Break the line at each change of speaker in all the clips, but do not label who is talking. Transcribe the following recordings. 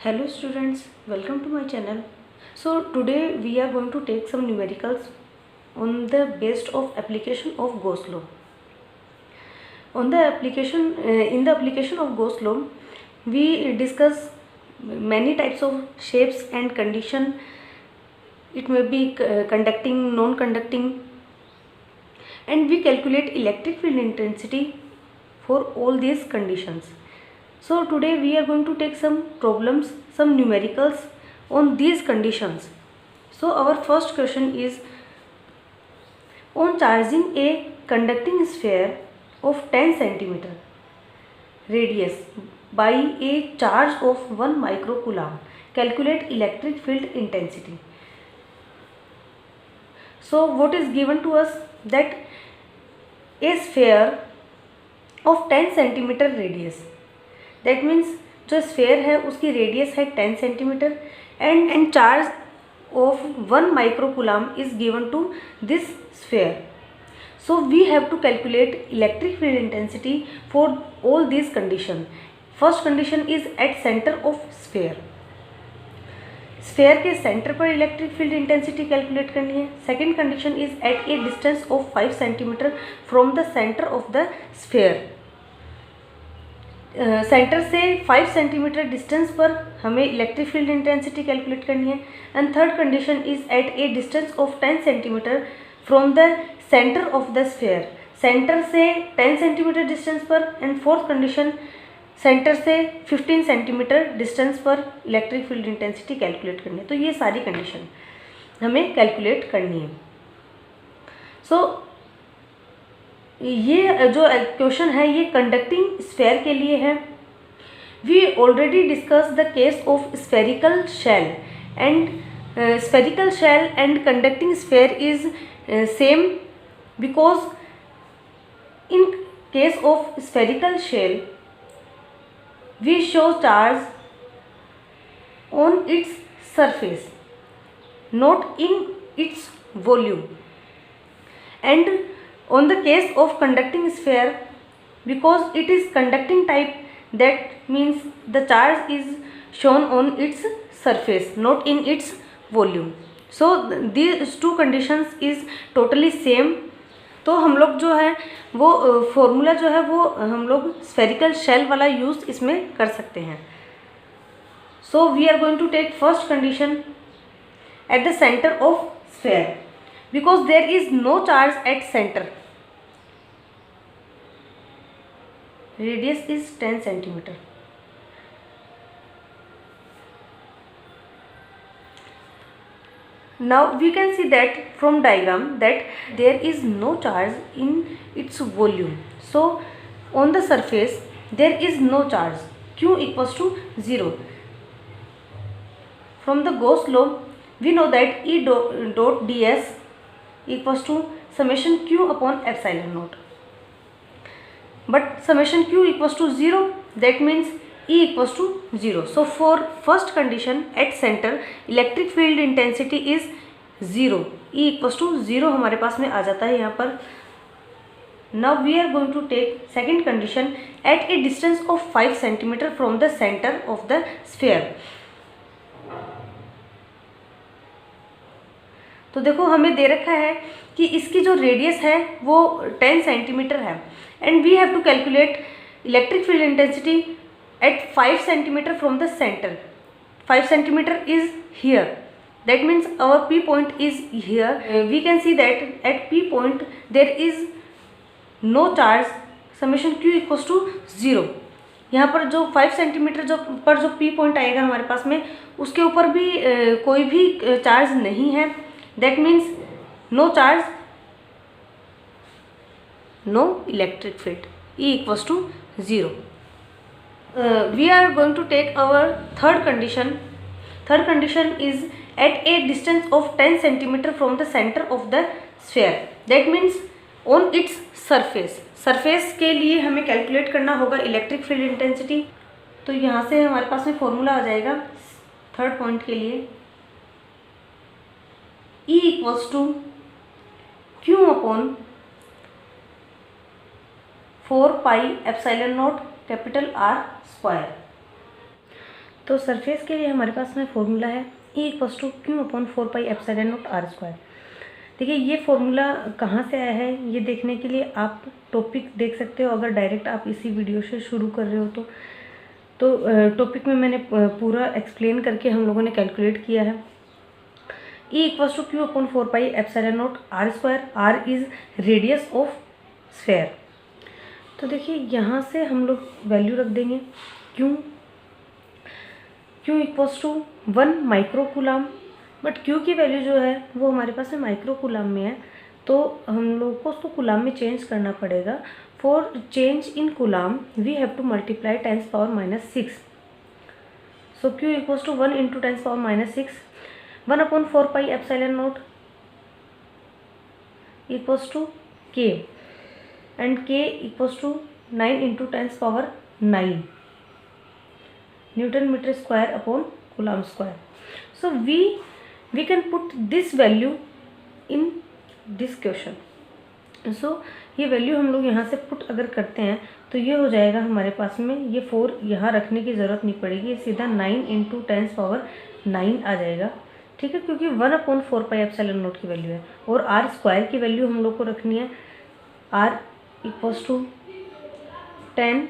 Hello students, welcome to my channel. So today we are going to take some numericals on the based of application of Gauss law. On the application in the application of Gauss law, we discuss many types of shapes and condition. It may be conducting, non-conducting, and we calculate electric field intensity for all these conditions. So today we are going to take some problems, some numericals on these conditions. So our first question is, on charging a conducting sphere of 10 centimeter radius by a charge of 1 microcoulomb, calculate electric field intensity. So what is given to us, that a sphere of 10 centimeter radius, that means जो sphere है उसकी radius है 10 centimetre and charge of 1 microcoulomb is given to this sphere. So we have to calculate electric field intensity for all this condition. First condition is at centre of sphere. Sphere के centre पर electric field intensity calculate करनी है. Second condition is at a distance of 5 centimetre from the centre of the sphere. Centre से 5 centimetre distance पर हमें electric field intensity calculate करनी है. And third condition is at a distance of 10 centimetre from the centre of the sphere. Centre से 10 centimetre distance पर. And fourth condition, centre से 15 centimetre distance पर electric field intensity calculate करनी है. तो ये सारी कंडीशन हमें कैलकुलेट करनी है. सो ये जो क्वेश्चन है ये कंडक्टिंग स्फेयर के लिए है. We already discuss the case of spherical shell and conducting sphere is same, because in case of spherical shell we show charge on its surface, not in its volume. And on the case of conducting sphere, because it is conducting type, that means the charge is shown on its surface, not in its volume. So these two conditions is totally same. तो हम लोग जो है वो formula जो है वो हम लोग स्फेरिकल शेल वाला यूज़ इसमें कर सकते हैं. So we are going to take first condition at the centre of sphere, because there is no charge at center. Radius is 10 centimeter. Now we can see that from diagram that there is no charge in its volume. So on the surface there is no charge. Q equals to 0. From the Gauss law we know that E dot ds equals to summation q upon epsilon naught, but summation q equals to 0, that means E equals to 0. So for first condition at center electric field intensity is 0. E equals to 0 हमारे पास में आ जाता है यहाँ पर. Now we are going to take second condition at a distance of 5 centimeter from the center of the sphere. तो देखो हमें दे रखा है कि इसकी जो रेडियस है वो 10 सेंटीमीटर है and we have to calculate electric field intensity at 5 centimetre from the centre. 5 centimetre is here, that means our P point is here. We can see that at P point there is no charge. Summation Q equals to 0. यहाँ पर जो 5 centimetre जो P point आएगा हमारे पास में उसके ऊपर भी कोई भी चार्ज नहीं है. That means no charge, no electric field. E equals to 0. We are going to take our third condition. Third condition is at a distance of 10 centimeter from the center of the sphere. That means on its surface. Surface के लिए हमें calculate करना होगा electric field intensity. तो यहाँ से हमारे पास में फॉर्मूला आ जाएगा थर्ड पॉइंट के लिए. E equals to Q upon 4 pi epsilon naught capital R square. तो सरफेस के लिए हमारे पास में फॉर्मूला है E equals to Q upon 4 pi epsilon naught R square. देखिए ये फॉर्मूला कहाँ से आया है ये देखने के लिए आप टॉपिक देख सकते हो, अगर डायरेक्ट आप इसी वीडियो से शुरू कर रहे हो तो टॉपिक में मैंने पूरा एक्सप्लेन करके हम लोगों ने कैलकुलेट किया है। E equals to Q upon 4 pi epsilon naught R square, R is radius of sphere. तो देखिए यहाँ से हम लोग वैल्यू रख देंगे Q equals to 1 micro coulomb, but Q की वैल्यू जो है वो हमारे पास में माइक्रो कूलाम में है, तो हम लोग को उसको कूलाम में चेंज करना पड़ेगा। For change in coulomb we have to multiply 10⁻⁻6। So Q equals to 1 into 10⁻⁻6, 1/4 pi epsilon naught equals to K, and K equals to 9 into 10⁻⁹ Newton meter square upon Coulomb square. So we can put this value in this question. So ये value हम लोग यहाँ से put अगर करते हैं तो ये हो जाएगा हमारे पास में, ये 4 यहाँ रखने की ज़रूरत नहीं पड़ेगी, सीधा 9 इंटू 10⁻⁹ आ जाएगा, ठीक है, क्योंकि 1/4 पाई एप्सिलॉन नॉट की वैल्यू है। और R स्क्वायर की वैल्यू हम लोग को रखनी है, R equals to 10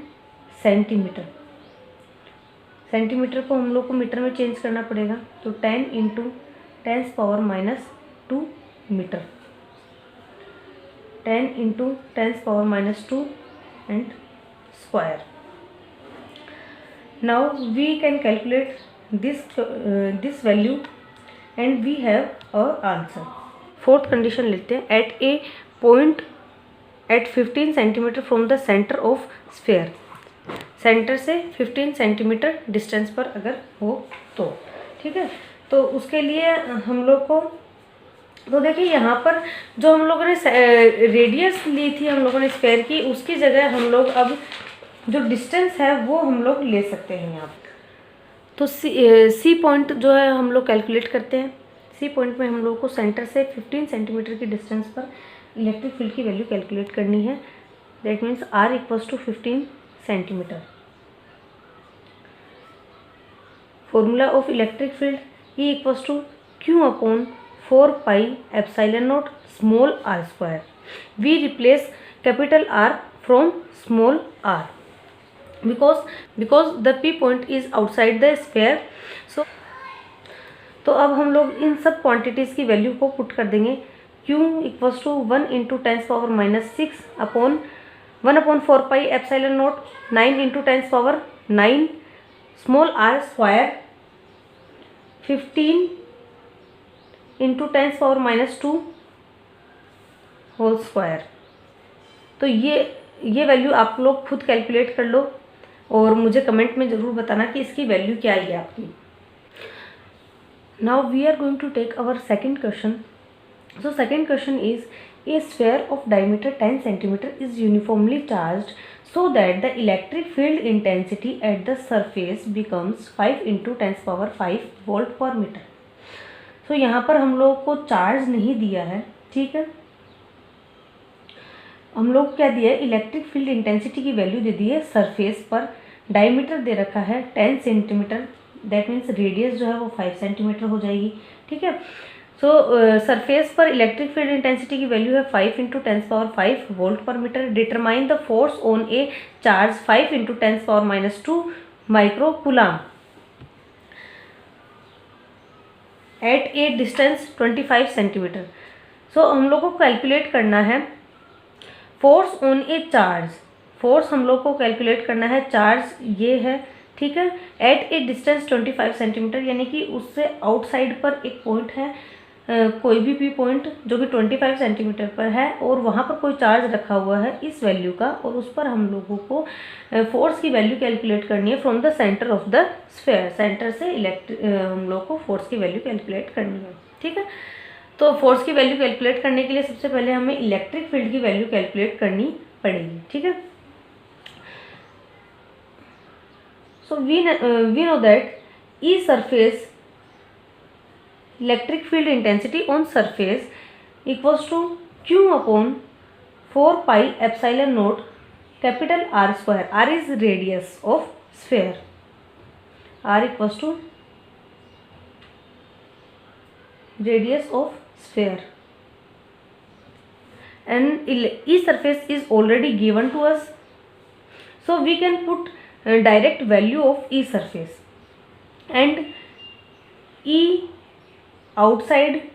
centimetre. Centimetre को हम लोग को मीटर में चेंज करना पड़ेगा, तो 10 into 10⁻⁻2 metre, 10 into 10⁻⁻2 and square. Now we can calculate this value and we have our answer. Fourth condition लेते हैं, at a point at 15 centimetre from the centre of sphere. Centre से 15 centimetre distance पर अगर हो तो, ठीक है। तो उसके लिए हम लोग को, तो देखिए यहाँ पर जो हम लोगों ने रेडियस ली थी हम लोगों ने स्फेयर की, उसकी जगह हम लोग अब जो डिस्टेंस है वो हम लोग ले सकते हैं यहाँ पर। तो सी पॉइंट जो है हम लोग कैलकुलेट करते हैं। सी पॉइंट में हम लोग को सेंटर से 15 सेंटीमीटर की डिस्टेंस पर इलेक्ट्रिक फील्ड की वैल्यू कैलकुलेट करनी है। That means R equals to 15 centimetre. Formula of electric field E equals to Q upon 4 pi epsilon naught small r square. We replace capital R from small r because the P point is outside the sphere. तो अब हम लोग इन सब quantities की value को put कर देंगे। Q equals to 1 into 10⁻⁻6 upon 1/4 pi epsilon naught 9 into 10⁻⁹ small r square 15 into 10⁻⁻2 whole square. तो ये वैल्यू आप लोग खुद कैलकुलेट कर लो और मुझे कमेंट में ज़रूर बताना कि इसकी वैल्यू क्या आई है आपकी। Now we are going to take our second question. So second question is, a sphere of diameter 10 centimeter is uniformly charged so that the electric field intensity at the surface becomes 5 into 10⁵ volt per meter. So यहाँ पर हम लोग को charge नहीं दिया है, ठीक है, हम लोग क्या दिया है, इलेक्ट्रिक फील्ड इंटेंसिटी की वैल्यू दे दी है सरफेस पर। डायमीटर दे रखा है 10 सेंटीमीटर, दैट मीन्स रेडियस जो है वो 5 सेंटीमीटर हो जाएगी, ठीक है। सो सरफेस पर इलेक्ट्रिक फील्ड इंटेंसिटी की वैल्यू है 5 into 10⁵ volt per metre. Determine the force on a charge 5 into 10⁻⁻2 micro coulomb at a distance 25 centimetre. So हम लोग को कैलकुलेट करना है force on a charge. Force हम लोग को कैलकुलेट करना है, चार्ज ये है, ठीक है, एट ए डिस्टेंस 25 सेंटीमीटर, यानी कि उससे आउटसाइड पर एक पॉइंट है, कोई भी पॉइंट जो कि 25 सेंटीमीटर पर है और वहाँ पर कोई चार्ज रखा हुआ है इस वैल्यू का, और उस पर हम लोगों को फोर्स की वैल्यू कैलकुलेट करनी है from the centre of the sphere. Centre से हम लोग को फोर्स की वैल्यू कैलकुलेट करनी है, ठीक है। तो फोर्स की वैल्यू कैलकुलेट करने के लिए सबसे पहले हमें इलेक्ट्रिक फील्ड की वैल्यू कैलकुलेट करनी पड़ेगी, ठीक है। So we know that E surface electric field intensity on surface equals to Q upon 4 pi epsilon naught capital R square. R is radius of sphere. r equals to radius of sphere, and E surface is already given to us, so we can put direct value of E surface, and E outside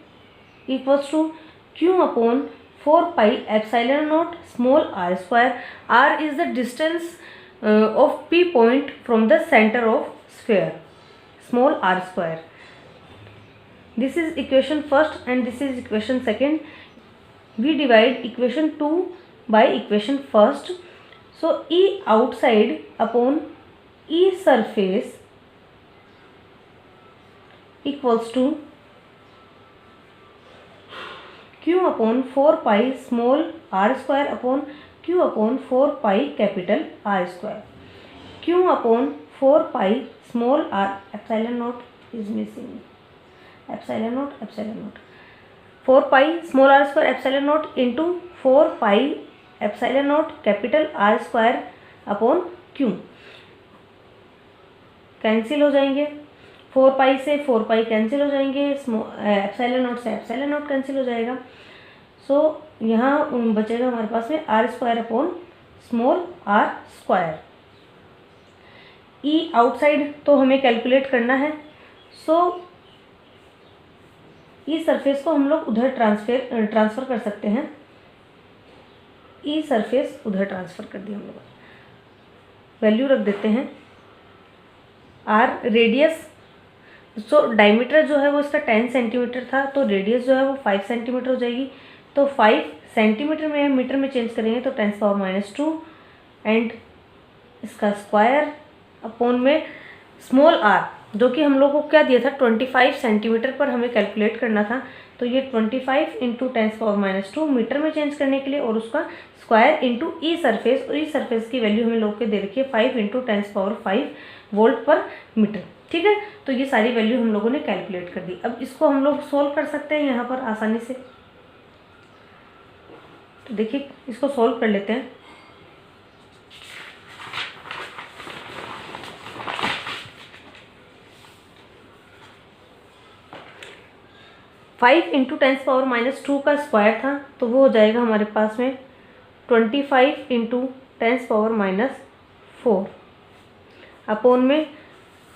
equals to q upon 4 pi epsilon naught small r square. R is the distance of P point from the center of sphere, small r square. This is equation first and this is equation second. We divide equation 2 by equation first. So E outside upon E surface equals to q upon 4 pi small r square upon q upon 4 pi capital R square. Q upon 4 pi small r, epsilon naught is missing, epsilon naught 4 pi small r square epsilon naught into 4 pi epsilon naught capital R square upon q, cancel हो जाएंगे, 4 पाई से 4 पाई cancel हो जाएंगे, epsilon naught से epsilon naught cancel हो जाएगा. So यहाँ बचेगा हमारे पास में R square upon small R square. E outside तो हमें कैलकुलेट करना है, सो ई सरफेस को हम लोग उधर ट्रांसफ़र कर सकते हैं. ई सरफेस उधर ट्रांसफ़र कर दिया हम लोग, वैल्यू रख देते हैं आर. रेडियस, सो डायमीटर जो है वो इसका 10 सेंटीमीटर था, तो रेडियस जो है वो 5 सेंटीमीटर हो जाएगी. तो 5 सेंटीमीटर में मीटर में चेंज करेंगे तो 10⁻², एंड इसका स्क्वायर अपॉन में स्मॉल आर, जो कि हम लोग को क्या दिया था 25 सेंटीमीटर पर हमें कैलकुलेट करना था. तो ये 25 इंटू 10⁻² मीटर में चेंज करने के लिए, और उसका स्क्वायर इंटू ई सरफेस, और ई सरफेस की वैल्यू हमें लोग के दे रखी है 5 इंटू 10⁵ वोल्ट पर मीटर. ठीक है, तो ये सारी वैल्यू हम लोगों ने कैलकुलेट कर दी. अब इसको हम लोग सोल्व कर सकते हैं यहाँ पर आसानी से. तो देखिए इसको सोल्व कर लेते हैं. फाइव इंटू 10⁻² का स्क्वायर था, तो वो हो जाएगा हमारे पास में 25 इंटू 10⁻⁴ अपॉन में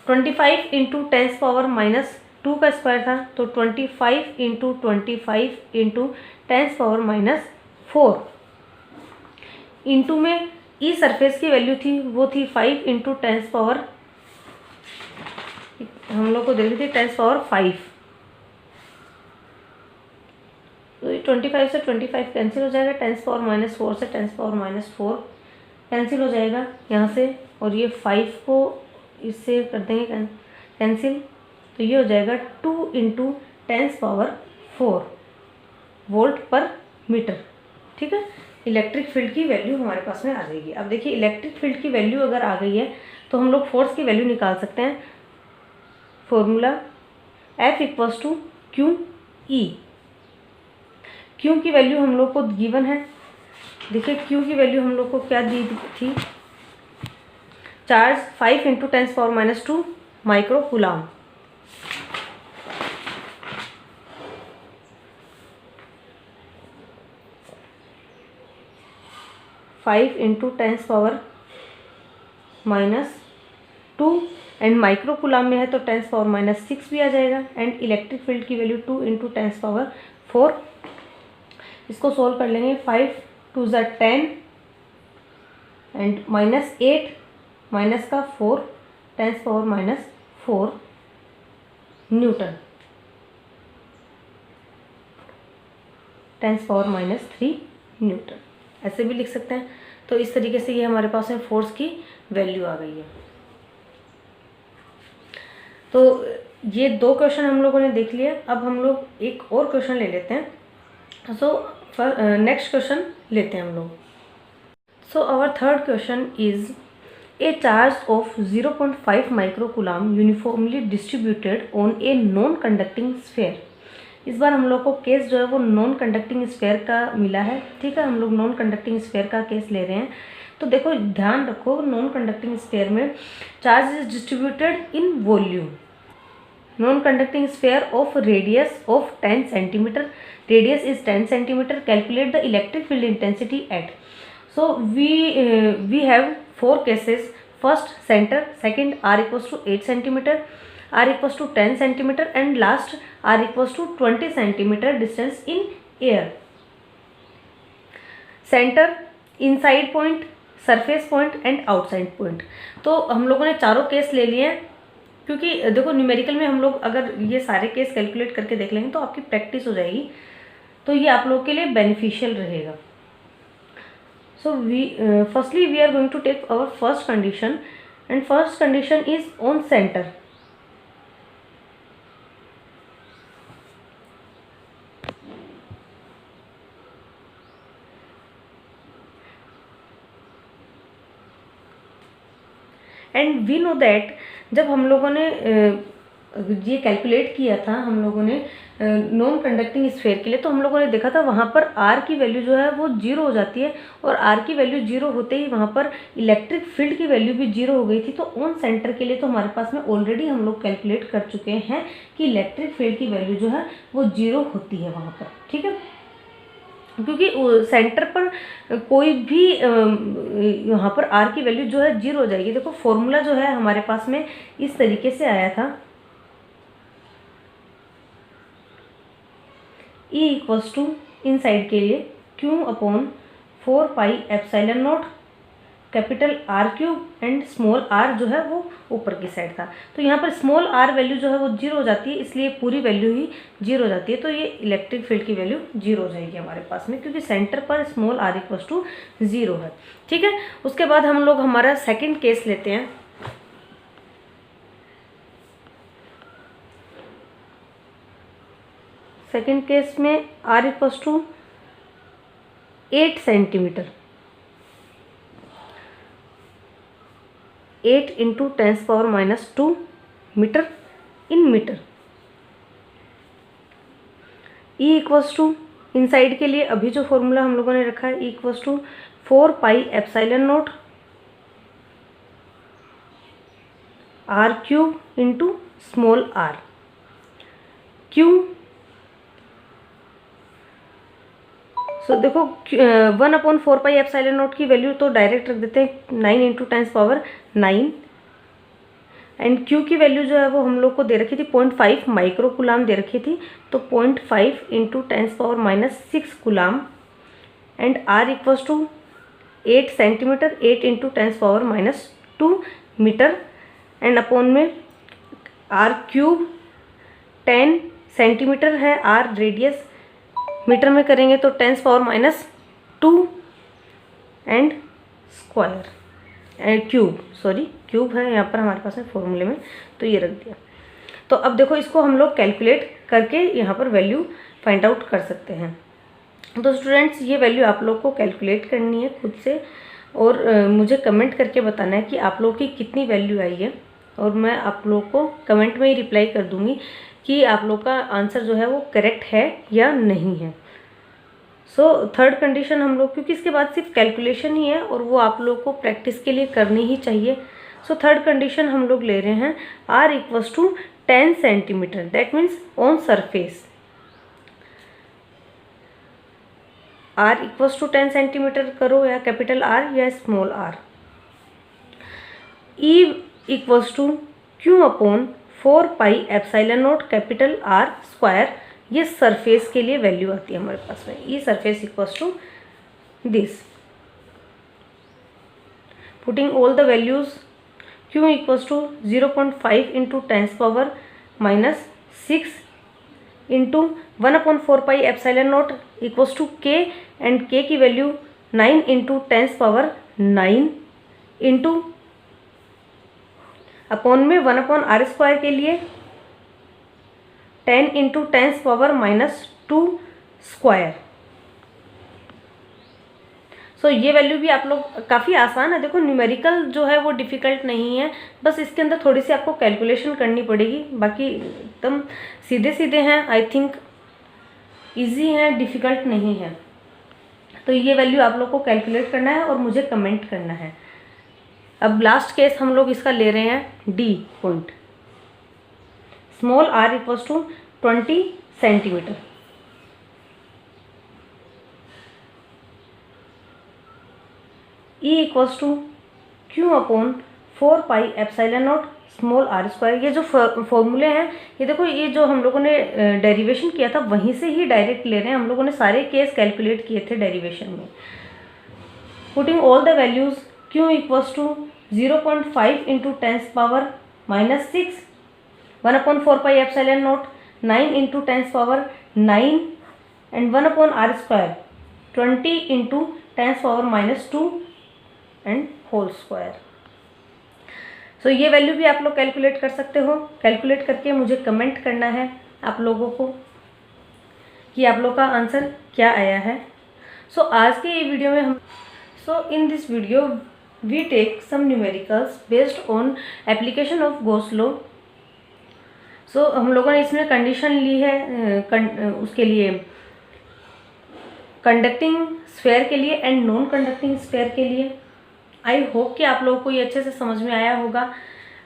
25 इंटू 10⁻² का स्क्वायर था, तो 25 इंटू 25 इंटू 10⁻⁴ इंटू में ई सरफेस की वैल्यू थी, वो थी 5 इंटू 10 हम लोग को दे रही थी 10⁵. तो 25 से 25 कैंसिल हो जाएगा, 10⁻⁴ से 10⁻⁴ कैंसिल हो जाएगा यहाँ से, और ये 5 को इससे कर देंगे कैंसिल, तो ये हो जाएगा 2 इंटू 10⁴ वोल्ट पर मीटर. ठीक है, इलेक्ट्रिक फील्ड की वैल्यू हमारे पास में आ जाएगी. अब देखिए इलेक्ट्रिक फील्ड की वैल्यू अगर आ गई है तो हम लोग फोर्स की वैल्यू निकाल सकते हैं. Formula F equals to Q E. Q की वैल्यू हम लोग को गिवन है. देखिए क्यू की वैल्यू हम लोग को क्या दी थी, charge 5 into 10⁻² micro coulomb. Five into 10⁻² and micro coulomb में है तो 10⁻�6 भी आ जाएगा. एंड इलेक्ट्रिक फील्ड की वैल्यू 2 इंटू 10⁻⁴. इसको सोल्व कर लेंगे. 5 2 ज़ा 10 एंड -8 माइनस का 4 10⁻⁴ न्यूटन, 10⁻³ न्यूटन ऐसे भी लिख सकते हैं. तो इस तरीके से ये हमारे पास में फोर्स की वैल्यू आ गई है. तो ये 2 क्वेश्चन हम लोगों ने देख लिया. अब हम लोग एक और क्वेश्चन ले लेते हैं. सो नेक्स्ट क्वेश्चन लेते हैं हम लोग. So our third question is a charge of 0.5 microcoulomb uniformly distributed on a non conducting sphere. इस बार हम लोग को केस जो है वो नॉन कंडक्टिंग स्फेयर का मिला है. ठीक है, हम लोग नॉन कंडक्टिंग स्फेयर का केस ले रहे हैं. तो देखो ध्यान रखो, नॉन कंडक्टिंग स्फीयर में charge is distributed in volume. Non conducting sphere of radius of 10 centimeter, radius is 10 centimeter, calculate the electric field intensity at. So we have 4 cases. First center, second r equals to 8 centimeter, r equals to 10 centimeter, and last r equals to 20 centimeter distance in air. Centre, inside point, surface point and outside point. तो हम लोगों ने चारों case ले लिए हैं, क्योंकि देखो न्यूमेरिकल में हम लोग अगर ये सारे केस कैलकुलेट करके देख लेंगे तो आपकी प्रैक्टिस हो जाएगी, तो ये आप लोगों के लिए बेनिफिशियल रहेगा। So firstly we are going to take our first condition, and first condition is on centre. And we know that जब हम लोगों ने ये कैलकुलेट किया था हम लोगों ने नॉन कंडक्टिंग स्फीयर के लिए, तो हम लोगों ने देखा था वहाँ पर आर की वैल्यू जो है वो 0 हो जाती है, और आर की वैल्यू 0 होते ही वहाँ पर इलेक्ट्रिक फील्ड की वैल्यू भी 0 हो गई थी। तो ऑन सेंटर के लिए तो हमारे पास में ऑलरेडी हम लोग कैलकुलेट कर चुके हैं कि इलेक्ट्रिक फील्ड की वैल्यू जो है वो 0 होती है वहाँ पर, ठीक है। क्योंकि सेंटर पर कोई भी यहाँ पर आर की वैल्यू जो है 0 हो जाएगी। देखो फॉर्मूला जो है हमारे पास में इस तरीके से आया था, E इक्वल्स टू इनसाइड के लिए Q/4πε0 capital R cube and small r जो है वो ऊपर की साइड था। तो यहाँ पर स्मॉल r वैल्यू जो है वो 0 हो जाती है, इसलिए पूरी वैल्यू ही 0 हो जाती है। तो ये इलेक्ट्रिक फील्ड की वैल्यू 0 हो जाएगी हमारे पास में, क्योंकि सेंटर पर स्मॉल r इक्वल्स टू 0 है, ठीक है। उसके बाद हम लोग हमारा सेकेंड केस लेते हैं। सेकेंड केस में r equals to 8 centimetre, 8 into 10⁻⁻² metre in metre. E equals to inside के लिए अभी जो फॉर्मूला हम लोगों ने रखा है, E equals to 4πε0 r cube into small r। Q so देखो 1/4πε0 की वैल्यू तो डायरेक्ट रख देते हैं, 9 इंटू 10⁻9, एंड क्यू की वैल्यू जो है वो हम लोग को दे रखी थी 0.5 माइक्रो कूलाम दे रखी थी, तो 0.5 into 10⁻⁻6 coulomb, and R equals to 8 centimetre, 8 into 10⁻⁻2 metre, and upon में आर क्यूब 10 सेंटीमीटर है, आर रेडियस मीटर में करेंगे तो 10⁻⁻2 and square and cube, sorry cube है यहाँ पर हमारे पास है फॉर्मूले में, तो ये रख दिया। तो अब देखो इसको हम लोग कैलकुलेट करके यहाँ पर वैल्यू फाइंड आउट कर सकते हैं। तो स्टूडेंट्स ये वैल्यू आप लोग को कैलकुलेट करनी है खुद से, और मुझे कमेंट करके बताना है कि आप लोग की कितनी वैल्यू आई है, और मैं आप लोग को कमेंट में ही रिप्लाई कर दूँगी कि आप लोग का आंसर जो है वो करेक्ट है या नहीं है। सो थर्ड कंडीशन हम लोग, क्योंकि इसके बाद सिर्फ कैलकुलेशन ही है और वो आप लोग को प्रैक्टिस के लिए करनी ही चाहिए। सो थर्ड कंडीशन हम लोग ले रहे हैं r equals to 10 centimetre, that means on surface. r equals to 10 centimetre करो, या कैपिटल R या small r। E equals to Q/4πε0 capital R square, ये सरफेस के लिए वैल्यू आती है हमारे पास में। E surface equals to this, putting all the values, Q equals to 0.5 into 10⁻⁻6 into 1/4πε0 equals to K, and K की वैल्यू 9 इंटू 10⁻9 इंटू अपॉन में 1/r² के लिए 10 इंटू 10⁻⁻2 स्क्वायर। सो ये वैल्यू भी आप लोग काफ़ी आसान है। देखो न्यूमेरिकल जो है वो डिफ़िकल्ट नहीं है, बस इसके अंदर थोड़ी सी आपको कैलकुलेशन करनी पड़ेगी, बाकी एकदम सीधे सीधे हैं। आई थिंक इजी हैं, डिफ़िकल्ट नहीं है। तो ये वैल्यू आप लोग को कैलकुलेट करना है और मुझे कमेंट करना है। अब लास्ट केस हम लोग इसका ले रहे हैं D point, small r equals to 20 centimetre. E equals to Q upon 4 pi epsilon naught small r square. ये जो फॉर्मूले हैं, ये देखो, ये जो हम लोगों ने डेरिवेशन किया था वहीं से ही डायरेक्ट ले रहे हैं। हम लोगों ने सारे केस कैलकुलेट किए थे डेरिवेशन में। Putting all the values, Q equals to 0.5 into 10 power -6, 1 upon 4 pi epsilon naught 9 into 10 power 9 and 1 upon r square 20 into 10 power -2 and whole square. So ये वैल्यू भी आप लोग कैलकुलेट कर सकते हो। कैलकुलेट करके मुझे कमेंट करना है आप लोगों को कि आप लोग का आंसर क्या आया है। सो आज के ये वीडियो में हम in this video we take some numericals based on application of Gauss law. So हम लोगों ने इसमें कंडीशन ली है उसके लिए, कंडक्टिंग स्फेयर के लिए एंड नॉन कंडक्टिंग स्फेयर के लिए। आई होप कि आप लोगों को ये अच्छे से समझ में आया होगा।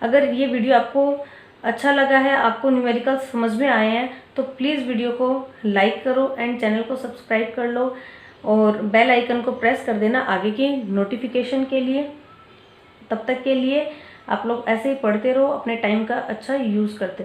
अगर ये वीडियो आपको अच्छा लगा है, आपको न्यूमेरिकल्स समझ में आए हैं, तो प्लीज़ वीडियो को लाइक करो एंड चैनल को सब्सक्राइब कर लो और बेल आइकन को प्रेस कर देना आगे की नोटिफिकेशन के लिए। तब तक के लिए आप लोग ऐसे ही पढ़ते रहो, अपने टाइम का अच्छा यूज़ करते रहो।